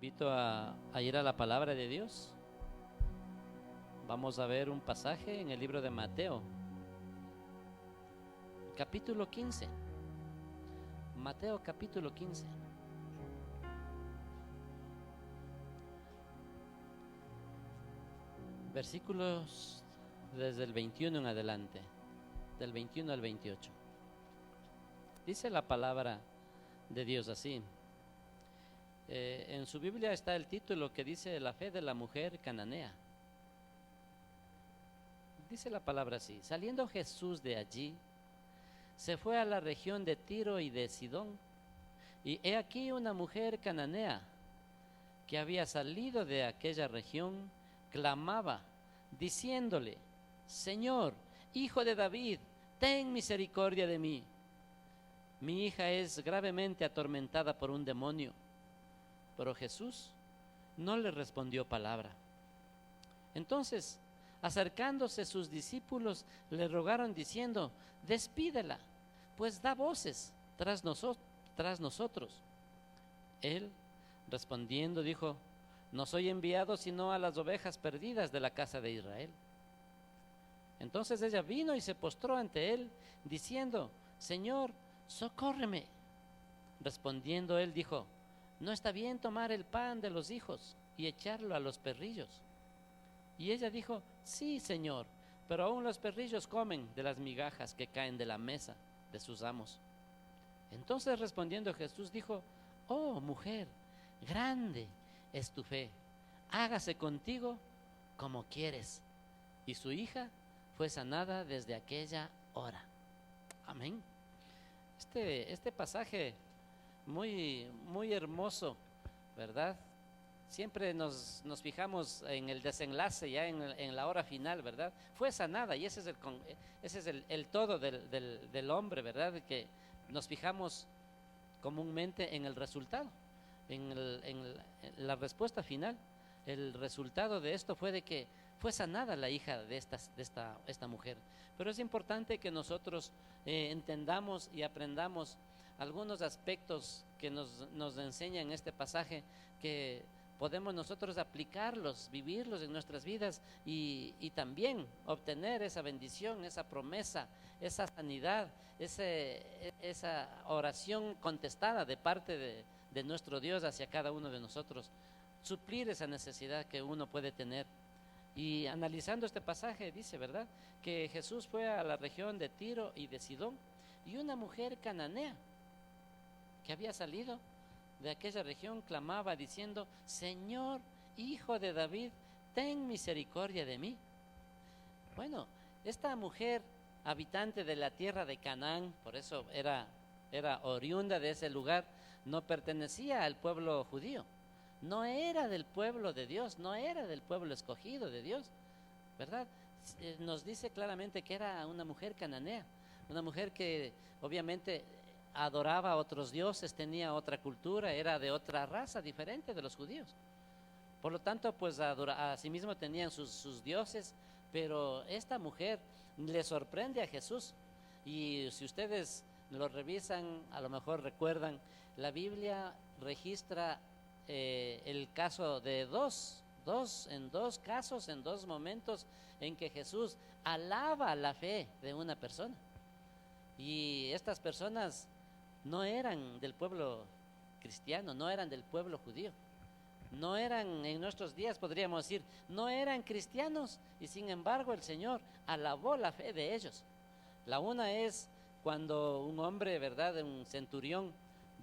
invito a ir a la palabra de Dios. Vamos a ver un pasaje en el libro de Mateo, capítulo 15. Mateo capítulo 15. Versículos desde el 21 en adelante, del 21 al 28. Dice la palabra de Dios así. En su Biblia está el título que dice la fe de la mujer cananea. Dice la palabra así: saliendo Jesús de allí, se fue a la región de Tiro y de Sidón, y he aquí una mujer cananea que había salido de aquella región, clamaba, diciéndole: Señor, hijo de David, ten misericordia de mí. Mi hija es gravemente atormentada por un demonio. Pero Jesús no le respondió palabra. Entonces, acercándose sus discípulos, le rogaron diciendo: despídela, pues da voces tras nosotros. Él, respondiendo, dijo: no soy enviado sino a las ovejas perdidas de la casa de Israel. Entonces ella vino y se postró ante él, diciendo: Señor, socórreme. Respondiendo él dijo: no está bien tomar el pan de los hijos y echarlo a los perrillos. Y ella dijo: sí, Señor, pero aún los perrillos comen de las migajas que caen de la mesa de sus amos. Entonces respondiendo Jesús dijo: oh mujer, grande es tu fe, hágase contigo como quieres. Y su hija fue sanada desde aquella hora. Amén. Este pasaje muy hermoso, ¿verdad? Siempre nos fijamos en el desenlace, ya en la hora final, ¿verdad? Fue sanada, y ese es el todo del hombre, ¿verdad? Que nos fijamos comúnmente en el resultado, en la respuesta final. El resultado de esto fue de que fue sanada la hija de esta mujer. Pero es importante que nosotros entendamos y aprendamos algunos aspectos que nos enseñan este pasaje, que podemos nosotros aplicarlos, vivirlos en nuestras vidas y también obtener esa bendición, esa promesa, esa sanidad, esa oración contestada de parte de nuestro Dios hacia cada uno de nosotros, suplir esa necesidad que uno puede tener. Y analizando este pasaje dice, ¿verdad?, que Jesús fue a la región de Tiro y de Sidón, y una mujer cananea que había salido de aquella región clamaba diciendo: Señor, hijo de David, ten misericordia de mí. Bueno, esta mujer, habitante de la tierra de Canaán, por eso era oriunda de ese lugar, no pertenecía al pueblo judío, no era del pueblo de Dios, no era del pueblo escogido de Dios, ¿verdad? Nos dice claramente que era una mujer cananea, una mujer que obviamente adoraba a otros dioses, tenía otra cultura, era de otra raza diferente de los judíos. Por lo tanto, pues a sí mismo tenían sus dioses, pero esta mujer le sorprende a Jesús. Y si ustedes lo revisan, a lo mejor recuerdan, la Biblia registra el caso de en dos casos, en dos momentos en que Jesús alaba la fe de una persona. Y estas personas no eran del pueblo cristiano, no eran del pueblo judío, no eran, en nuestros días podríamos decir, no eran cristianos, y sin embargo el Señor alabó la fe de ellos. La una es cuando un hombre, ¿verdad?, un centurión,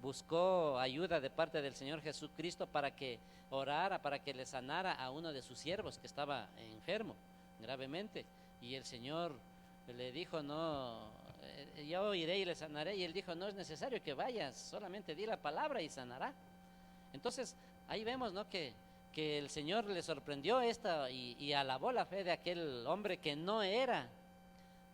buscó ayuda de parte del Señor Jesucristo para que orara, para que le sanara a uno de sus siervos que estaba enfermo gravemente, y el Señor le dijo: no, yo iré y le sanaré. Y él dijo: no es necesario que vayas, solamente di la palabra y sanará. Entonces ahí vemos, ¿no?, que el Señor le sorprendió y alabó la fe de aquel hombre que no era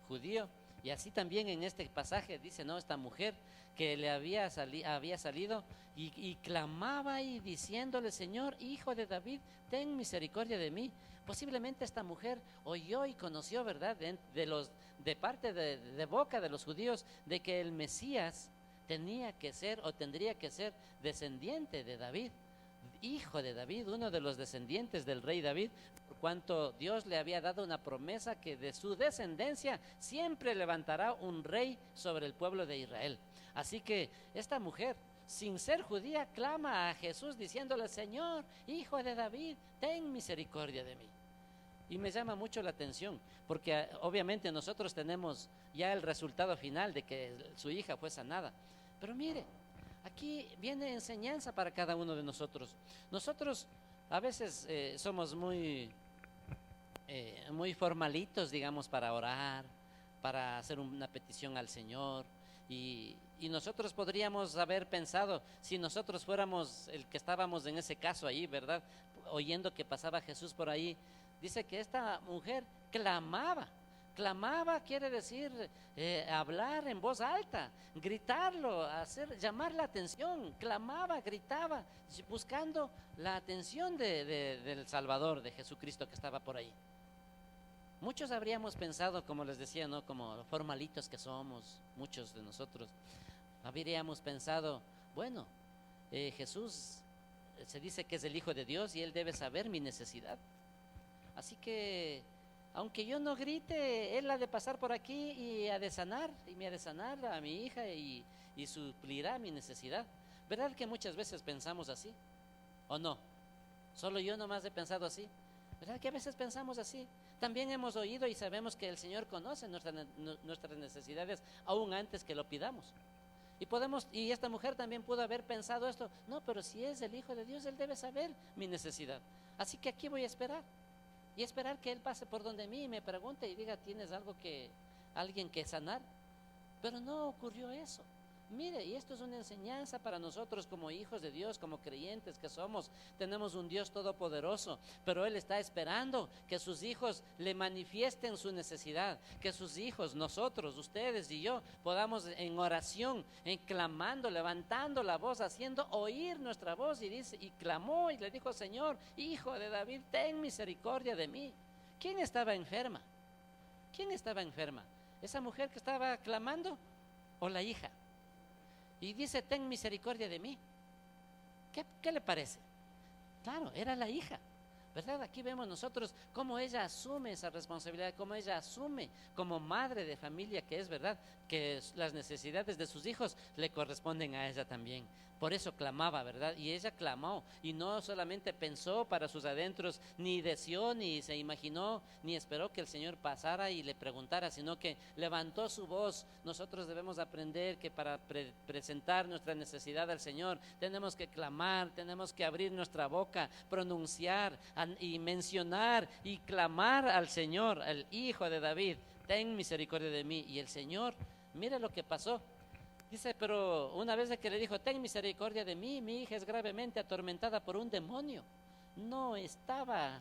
judío. Y así también en este pasaje dice, ¿no?, esta mujer que le había salido y clamaba y diciéndole: Señor, hijo de David, ten misericordia de mí. Posiblemente esta mujer oyó y conoció, ¿verdad?, de parte de boca de los judíos, de que el Mesías tenía que ser o tendría que ser descendiente de David, hijo de David, uno de los descendientes del rey David, por cuanto Dios le había dado una promesa que de su descendencia siempre levantará un rey sobre el pueblo de Israel. Así que esta mujer, sin ser judía, clama a Jesús diciéndole: Señor, hijo de David, ten misericordia de mí. Y me llama mucho la atención, porque obviamente nosotros tenemos ya el resultado final de que su hija fue sanada. Pero mire, aquí viene enseñanza para cada uno de nosotros. Nosotros a veces somos muy formalitos, digamos, para orar, para hacer una petición al Señor. Y nosotros podríamos haber pensado, si nosotros fuéramos el que estábamos en ese caso ahí, ¿verdad? Oyendo que pasaba Jesús por ahí, dice que esta mujer clamaba. Clamaba quiere decir hablar en voz alta, gritarlo, llamar la atención. Clamaba, gritaba, buscando la atención del Salvador, de Jesucristo que estaba por ahí. Muchos habríamos pensado, como les decía, ¿no?, como formalitos que somos, muchos de nosotros, habríamos pensado, bueno, Jesús se dice que es el Hijo de Dios y Él debe saber mi necesidad. Así que, aunque yo no grite, Él ha de pasar por aquí y ha de sanar, y me ha de sanar a mi hija y suplirá mi necesidad. ¿Verdad que muchas veces pensamos así? ¿O no? Solo yo nomás he pensado así. ¿Verdad que a veces pensamos así? También hemos oído y sabemos que el Señor conoce nuestras necesidades aún antes que lo pidamos. Y esta mujer también pudo haber pensado esto: no, pero si es el Hijo de Dios, Él debe saber mi necesidad. Así que aquí voy a esperar. Y esperar que Él pase por donde mí y me pregunte y diga: ¿tienes alguien que sanar? Pero no ocurrió eso. Mire, y esto es una enseñanza para nosotros como hijos de Dios, como creyentes que somos. Tenemos un Dios todopoderoso, pero Él está esperando que sus hijos le manifiesten su necesidad, que sus hijos, nosotros, ustedes y yo, podamos en oración, clamando, levantando la voz, haciendo oír nuestra voz. Y clamó y le dijo: Señor, hijo de David, ten misericordia de mí. ¿Quién estaba enferma? ¿Quién estaba enferma? ¿Esa mujer que estaba clamando o la hija? Y dice: ten misericordia de mí. ¿Qué le parece? Claro, era la hija, ¿verdad? Aquí vemos nosotros cómo ella asume esa responsabilidad, cómo ella asume como madre de familia que es, ¿verdad?, que las necesidades de sus hijos le corresponden a ella también. Por eso clamaba, ¿verdad? Y ella clamó, y no solamente pensó para sus adentros, ni deseó, ni se imaginó, ni esperó que el Señor pasara y le preguntara, sino que levantó su voz. Nosotros debemos aprender que para presentar nuestra necesidad al Señor tenemos que clamar, tenemos que abrir nuestra boca, pronunciar y mencionar y clamar al Señor, al Hijo de David: ten misericordia de mí. Y el Señor, mire lo que pasó. Dice: pero una vez que le dijo: ten misericordia de mí, mi hija es gravemente atormentada por un demonio. No estaba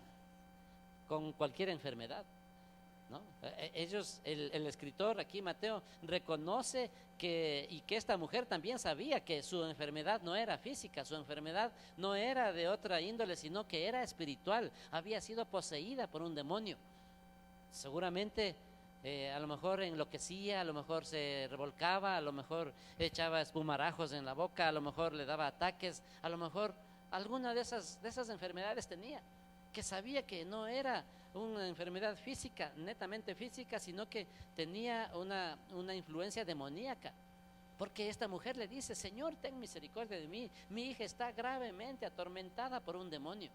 con cualquier enfermedad, ¿no? El escritor aquí, Mateo, reconoce que esta mujer también sabía que su enfermedad no era física, su enfermedad no era de otra índole, sino que era espiritual. Había sido poseída por un demonio. Seguramente a lo mejor enloquecía, a lo mejor se revolcaba, a lo mejor echaba espumarajos en la boca, a lo mejor le daba ataques, a lo mejor alguna de esas enfermedades tenía, que sabía que no era una enfermedad física, netamente física, sino que tenía una influencia demoníaca. Porque esta mujer le dice: Señor, ten misericordia de mí, mi hija está gravemente atormentada por un demonio.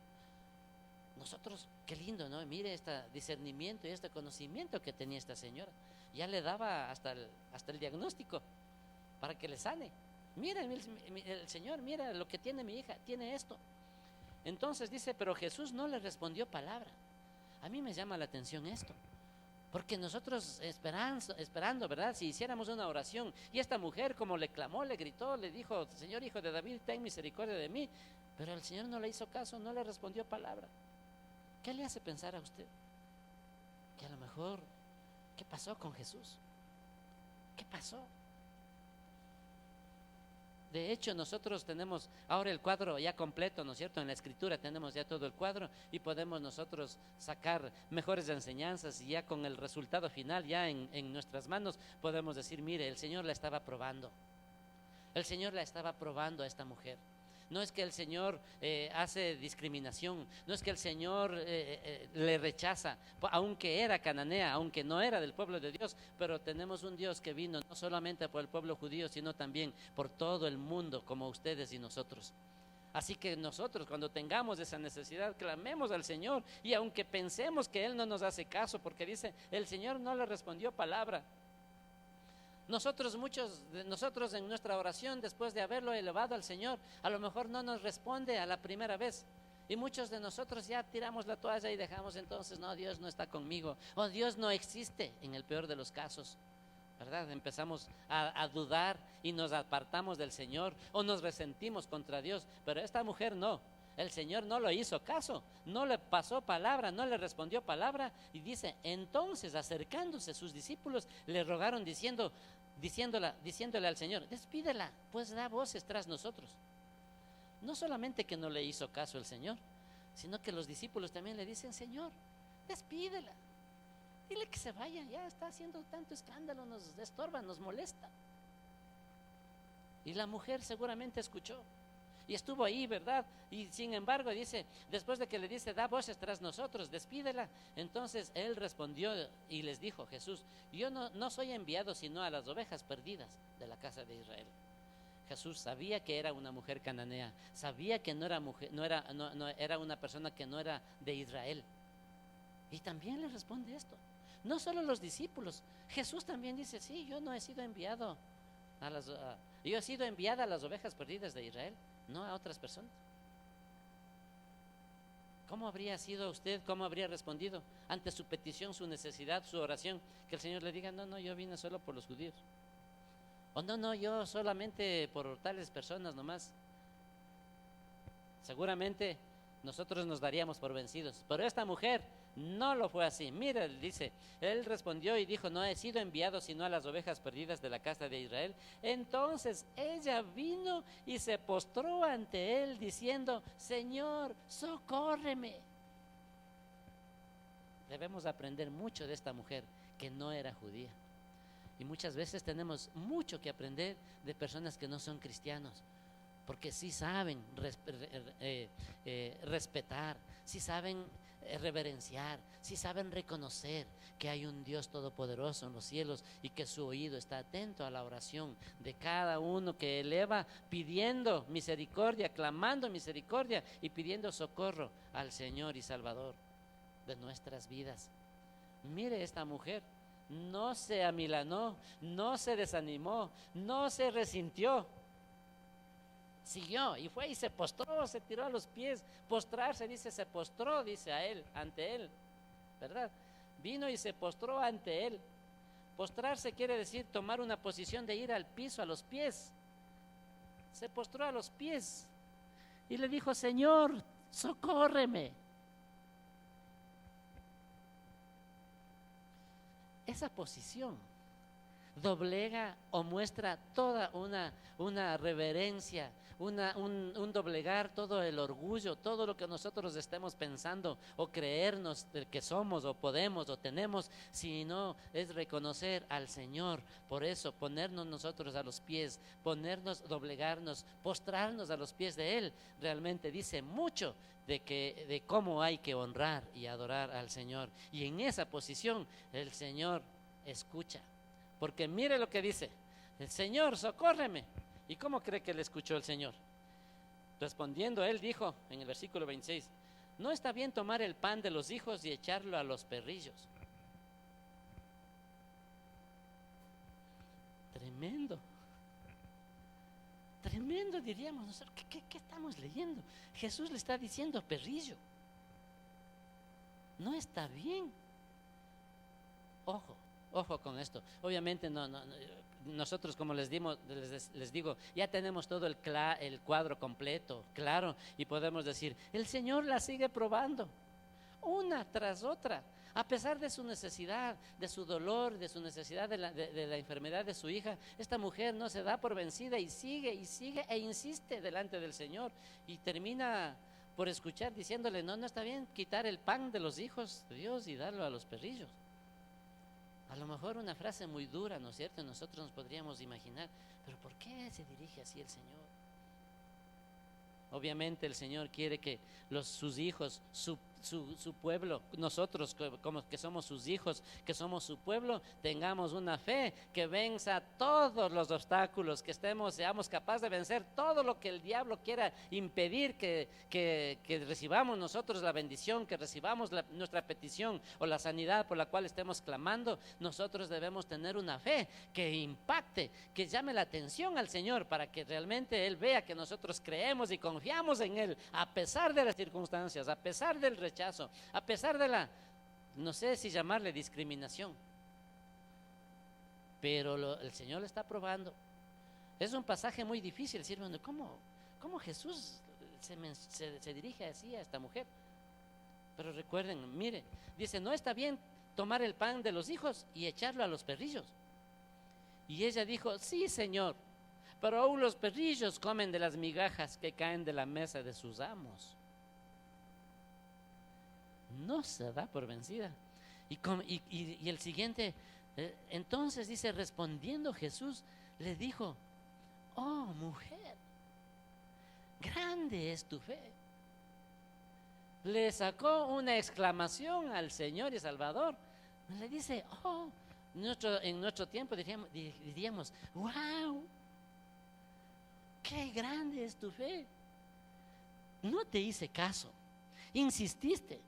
Nosotros, qué lindo, ¿no? Mire este discernimiento y este conocimiento que tenía esta señora. Ya le daba hasta el diagnóstico para que le sane. Mira, el Señor, mira lo que tiene mi hija, tiene esto. Entonces dice: pero Jesús no le respondió palabra. A mí me llama la atención esto, porque nosotros esperando, ¿verdad? Si hiciéramos una oración y esta mujer, como le clamó, le gritó, le dijo: Señor, hijo de David, ten misericordia de mí, pero el Señor no le hizo caso, no le respondió palabra. ¿Qué le hace pensar a usted? Que a lo mejor, ¿qué pasó con Jesús? ¿Qué pasó? De hecho, nosotros tenemos ahora el cuadro ya completo, ¿no es cierto? En la Escritura tenemos ya todo el cuadro y podemos nosotros sacar mejores enseñanzas, y ya con el resultado final ya en nuestras manos podemos decir: mire, el Señor la estaba probando. El Señor la estaba probando a esta mujer. No es que el Señor hace discriminación, no es que el Señor le rechaza, aunque era cananea, aunque no era del pueblo de Dios, pero tenemos un Dios que vino no solamente por el pueblo judío, sino también por todo el mundo, como ustedes y nosotros. Así que nosotros, cuando tengamos esa necesidad, clamemos al Señor, y aunque pensemos que Él no nos hace caso, porque dice, el Señor no le respondió palabra. Muchos de nosotros en nuestra oración, después de haberlo elevado al Señor, a lo mejor no nos responde a la primera vez. Y muchos de nosotros ya tiramos la toalla y dejamos entonces, no, Dios no está conmigo, o Dios no existe, en el peor de los casos, ¿verdad? Empezamos a dudar y nos apartamos del Señor, o nos resentimos contra Dios. Pero esta mujer no. El Señor no le hizo caso, no le pasó palabra, no le respondió palabra. Y dice, entonces acercándose sus discípulos le rogaron diciéndole al Señor, despídela, pues da voces tras nosotros. No solamente que no le hizo caso el Señor, sino que los discípulos también le dicen, Señor, despídela, dile que se vaya, ya está haciendo tanto escándalo, nos estorba, nos molesta. Y la mujer seguramente escuchó y estuvo ahí, ¿verdad? Y sin embargo dice, después de que le dice, da voces tras nosotros, despídela. Entonces él respondió y les dijo, Jesús, yo no soy enviado sino a las ovejas perdidas de la casa de Israel. Jesús sabía que era una mujer cananea, sabía que no era una persona que no era de Israel. Y también le responde esto. No solo los discípulos, Jesús también dice, sí, yo no he sido enviado yo he sido enviada a las ovejas perdidas de Israel, no a otras personas. ¿Cómo habría sido usted? ¿Cómo habría respondido ante su petición, su necesidad, su oración? Que el Señor le diga, no, yo vine solo por los judíos. O no, yo solamente por tales personas nomás. Seguramente nosotros nos daríamos por vencidos, pero esta mujer no lo fue así. Mira, dice, él respondió y dijo, no he sido enviado sino a las ovejas perdidas de la casa de Israel. Entonces ella vino y se postró ante él diciendo, Señor, socórreme. Debemos aprender mucho de esta mujer que no era judía. Y muchas veces tenemos mucho que aprender de personas que no son cristianos, porque sí saben respetar, sí saben reverenciar, sí saben reconocer que hay un Dios todopoderoso en los cielos y que su oído está atento a la oración de cada uno que eleva pidiendo misericordia, clamando misericordia y pidiendo socorro al Señor y Salvador de nuestras vidas. Mire esta mujer, no se amilanó, no se desanimó, no se resintió. Siguió y fue y se postró, se tiró a los pies. Postrarse, dice, se postró, dice a él, ante él, ¿verdad? Vino y se postró ante él. Postrarse quiere decir tomar una posición de ir al piso, a los pies. Se postró a los pies y le dijo, Señor, socórreme. Esa posición doblega o muestra toda una reverencia, un doblegar todo el orgullo, todo lo que nosotros estemos pensando o creernos que somos o podemos o tenemos, sino es reconocer al Señor. Por eso ponernos nosotros a los pies, doblegarnos, postrarnos a los pies de Él, realmente dice mucho de cómo hay que honrar y adorar al Señor. Y en esa posición el Señor escucha. Porque mire lo que dice, el Señor, socórreme. ¿Y cómo cree que le escuchó el Señor? Respondiendo, él dijo en el versículo 26, no está bien tomar el pan de los hijos y echarlo a los perrillos. Tremendo. Tremendo, diríamos nosotros. ¿Qué estamos leyendo? Jesús le está diciendo perrillo. No está bien. Ojo con esto. Obviamente nosotros, como les digo, ya tenemos todo el cuadro completo, claro, y podemos decir, el Señor la sigue probando, una tras otra, a pesar de su necesidad, de su dolor, de su necesidad de la enfermedad de su hija. Esta mujer no se da por vencida y sigue e insiste delante del Señor, y termina por escuchar diciéndole, no está bien quitar el pan de los hijos de Dios y darlo a los perrillos. A lo mejor una frase muy dura, ¿no es cierto? Nosotros nos podríamos imaginar, pero ¿por qué se dirige así el Señor? Obviamente el Señor quiere que sus hijos, su pueblo, nosotros como que somos sus hijos, que somos su pueblo, tengamos una fe que venza todos los obstáculos, que seamos capaces de vencer todo lo que el diablo quiera impedir que recibamos nosotros la bendición, que recibamos nuestra petición o la sanidad por la cual estemos clamando. Nosotros debemos tener una fe que impacte, que llame la atención al Señor, para que realmente Él vea que nosotros creemos y confiamos en Él, a pesar de las circunstancias, a pesar del rechazo, a pesar de la, no sé si llamarle discriminación, pero el Señor lo está probando. Es un pasaje muy difícil, decir, bueno, ¿cómo Jesús se dirige así a esta mujer? Pero recuerden, mire, dice, no está bien tomar el pan de los hijos y echarlo a los perrillos. Y ella dijo, sí, Señor, pero aún los perrillos comen de las migajas que caen de la mesa de sus amos. No se da por vencida. Y el siguiente, entonces dice, respondiendo Jesús, le dijo, oh mujer, grande es tu fe. Le sacó una exclamación al Señor y Salvador. Le dice, oh, en nuestro tiempo diríamos, wow, qué grande es tu fe. No te hice caso, insististe.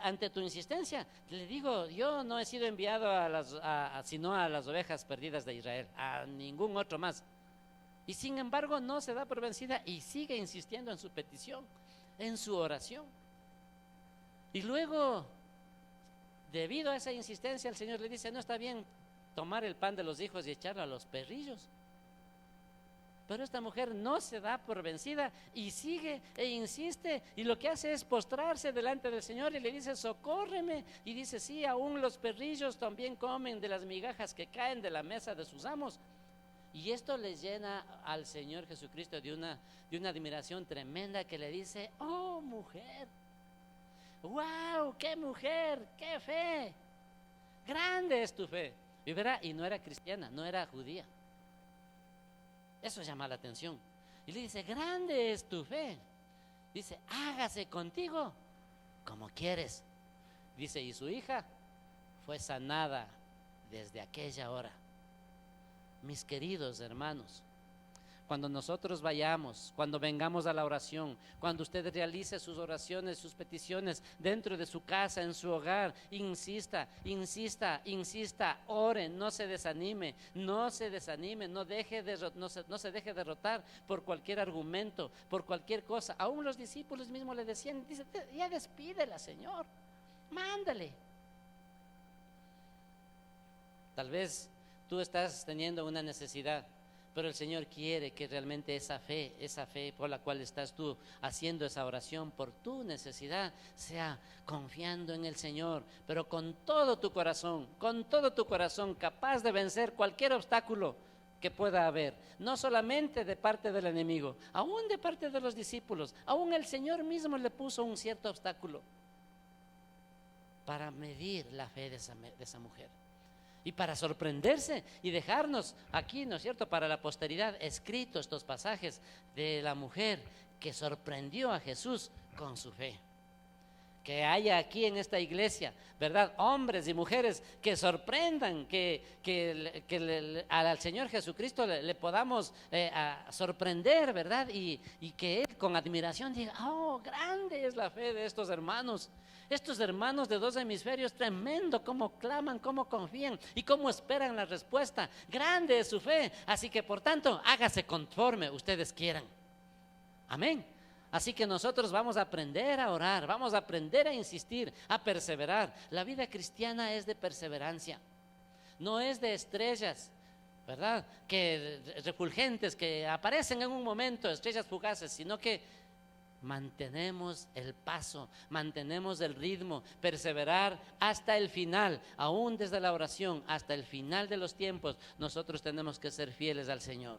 Ante tu insistencia, le digo, yo no he sido enviado sino a las ovejas perdidas de Israel, a ningún otro más. Y sin embargo no se da por vencida y sigue insistiendo en su petición, en su oración. Y luego, debido a esa insistencia, el Señor le dice, no está bien tomar el pan de los hijos y echarlo a los perrillos. Pero esta mujer no se da por vencida y sigue e insiste, y lo que hace es postrarse delante del Señor y le dice, socórreme. Y dice, sí, aún los perrillos también comen de las migajas que caen de la mesa de sus amos. Y esto le llena al Señor Jesucristo de una admiración tremenda, que le dice, oh mujer, wow, qué mujer, qué fe, grande es tu fe. Y verá, y no era cristiana, no era judía. Eso llama la atención. Y le dice, grande es tu fe. Dice, hágase contigo como quieres. Dice, y su hija fue sanada desde aquella hora. Mis queridos hermanos, cuando nosotros vayamos, cuando vengamos a la oración, cuando usted realice sus oraciones, sus peticiones dentro de su casa, en su hogar, insista, insista, insista, ore, no se desanime, no se desanime, no se deje derrotar por cualquier argumento, por cualquier cosa. Aún los discípulos mismos le decían, dice, ya despídela, Señor, mándale. Tal vez tú estás teniendo una necesidad, pero el Señor quiere que realmente esa fe por la cual estás tú haciendo esa oración por tu necesidad, sea confiando en el Señor, pero con todo tu corazón, capaz de vencer cualquier obstáculo que pueda haber, no solamente de parte del enemigo, aún de parte de los discípulos. Aún el Señor mismo le puso un cierto obstáculo para medir la fe de esa mujer. Y para sorprenderse y dejarnos aquí, ¿no es cierto?, para la posteridad escritos estos pasajes de la mujer que sorprendió a Jesús con su fe. Que haya aquí en esta iglesia, ¿verdad?, hombres y mujeres que sorprendan, al Señor Jesucristo le podamos sorprender, ¿verdad? Y que Él con admiración diga, oh, grande es la fe de estos hermanos. Estos hermanos de dos hemisferios, tremendo cómo claman, cómo confían y cómo esperan la respuesta. Grande es su fe, así que por tanto, hágase conforme ustedes quieran. Amén. Así que nosotros vamos a aprender a orar, vamos a aprender a insistir, a perseverar. La vida cristiana es de perseverancia, no es de estrellas, ¿verdad?, que refulgentes, que aparecen en un momento, estrellas fugaces, sino que mantenemos el paso, mantenemos el ritmo, perseverar hasta el final, aún desde la oración hasta el final de los tiempos. Nosotros tenemos que ser fieles al Señor.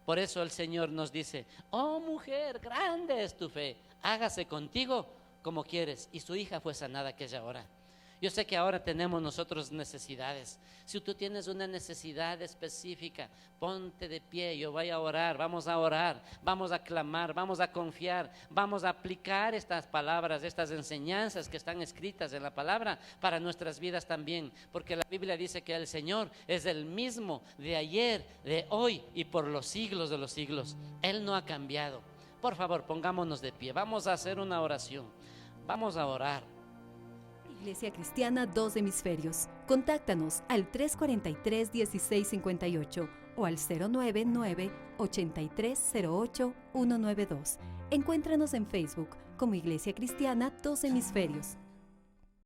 Por eso el Señor nos dice, oh mujer, grande es tu fe, hágase contigo como quieres. Y su hija fue sanada aquella hora. Yo sé que ahora tenemos nosotros necesidades. Si tú tienes una necesidad específica, ponte de pie, yo voy a orar, vamos a clamar, vamos a confiar, vamos a aplicar estas palabras, estas enseñanzas que están escritas en la palabra para nuestras vidas también, porque la Biblia dice que el Señor es el mismo de ayer, de hoy y por los siglos de los siglos. Él no ha cambiado. Por favor, pongámonos de pie, vamos a hacer una oración, vamos a orar. Iglesia Cristiana Dos Hemisferios. Contáctanos al 343-1658 o al 099-8308-192. Encuéntranos en Facebook como Iglesia Cristiana Dos Hemisferios.